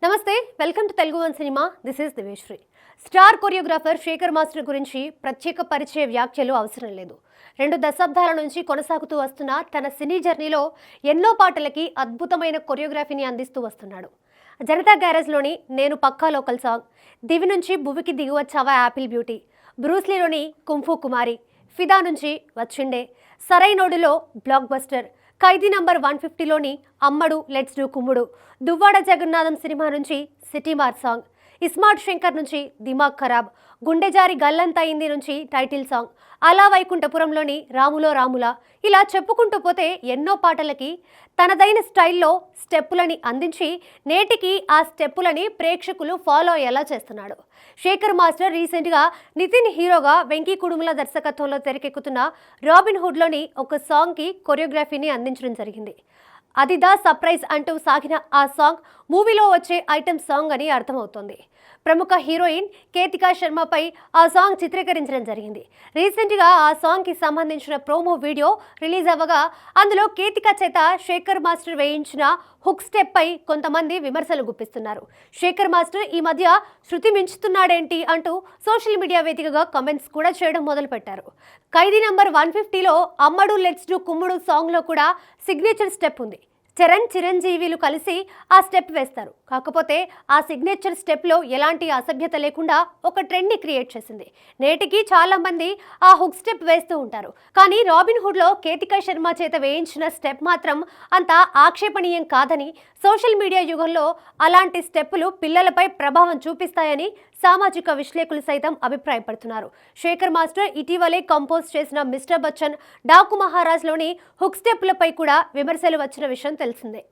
నమస్తే, welcome to Telugu one cinema. This is దివేశ్రీ. Star choreographer Shekhar master గురించి ప్రత్యేక పరిచయ వ్యాఖ్యలు అవసరం లేదు. 2 దశాబ్దాల నుంచి కొనసాగుతూ వస్తున్న తన సినీ జర్నీలో ఎన్నో పాటలకి అద్భుతమైన కొరియోగ్రఫీని అందిస్తూ వస్తున్నాడు. జనతా గ్యారేజ్లోని నేను పక్కా లోకల్ సాంగ్, దివి నుంచి భువికి దిగువచ్చావా యాపిల్ బ్యూటీ, బ్రూస్లీలోని కుంఫు కుమారి, ఫిదా నుంచి వచ్చిండే, సరైనోడులో బ్లాక్ బస్టర్, ఖైదీ నంబర్ 150లోని అమ్మడు లెట్స్ డూ కుమ్ముడు, దువ్వాడ జగన్నాథం సినిమా నుంచి సిటీ మార్ సాంగ్, ఇస్మార్ట్ శంకర్ నుంచి దిమాగ్ ఖరాబ్, గుండెజారి గల్లంతయింది నుంచి టైటిల్ సాంగ్, అలా వైకుంఠపురంలోని రాములో రాముల, ఇలా చెప్పుకుంటూ పోతే ఎన్నో పాటలకి తనదైన స్టైల్లో స్టెప్పులని అందించి నేటికి ఆ స్టెప్పులని ప్రేక్షకులు ఫాలో అయ్యేలా చేస్తున్నాడు. శేఖర్ మాస్టర్ రీసెంట్గా నితిన్ హీరోగా వెంకీ కుడుముల దర్శకత్వంలో తెరకెక్కుతున్న రాబిన్ హుడ్లోని ఒక సాంగ్కి కొరియోగ్రఫీని అందించడం జరిగింది. అది దా సర్ప్రైజ్ అంటూ సాగిన ఆ సాంగ్ మూవీలో వచ్చే ఐటెం సాంగ్ అని అర్థమవుతోంది. ప్రముఖ హీరోయిన్ కేతికా శర్మపై ఆ సాంగ్ చిత్రీకరించడం జరిగింది. రీసెంట్గా ఆ సాంగ్కి సంబంధించిన ప్రోమో వీడియో రిలీజ్ అవ్వగా అందులో కేతికా చేత శేఖర్ మాస్టర్ వేయించిన హుక్ స్టెప్ పై కొంతమంది విమర్శలు గుప్పిస్తున్నారు. శేఖర్ మాస్టర్ ఈ మధ్య శృతి మించుతున్నాడేంటి అంటూ సోషల్ మీడియా వేదికగా కామెంట్స్ కూడా చేయడం మొదలుపెట్టారు. ఖైదీ నంబర్ 150లో అమ్మడు లెట్స్ డూ కుమ్ముడు సాంగ్లో కూడా సిగ్నేచర్ స్టెప్ ఉంది. చరణ్ చిరంజీవిలు కలిసి ఆ స్టెప్ వేస్తారు. కాకపోతే ఆ సిగ్నేచర్ స్టెప్లో ఎలాంటి అసభ్యత లేకుండా ఒక ట్రెండ్ని క్రియేట్ చేసింది. నేటికి చాలా మంది ఆ హుక్ స్టెప్ వేస్తూ ఉంటారు. కానీ రాబిన్ హుడ్లో కేతికా శర్మ చేత వేయించిన స్టెప్ మాత్రం అంత ఆక్షేపణీయం కాదని, సోషల్ మీడియా యుగంలో అలాంటి స్టెప్పులు పిల్లలపై ప్రభావం చూపిస్తాయని సామాజిక విశ్లేషకులు సైతం అభిప్రాయపడుతున్నారు. శేఖర్ మాస్టర్ ఇటీవలే కంపోజ్ చేసిన మిస్టర్ బచ్చన్, డాకు మహారాజ్లోని హుక్ స్టెప్పులపై కూడా విమర్శలు వచ్చిన విషయం తెలిసిందే.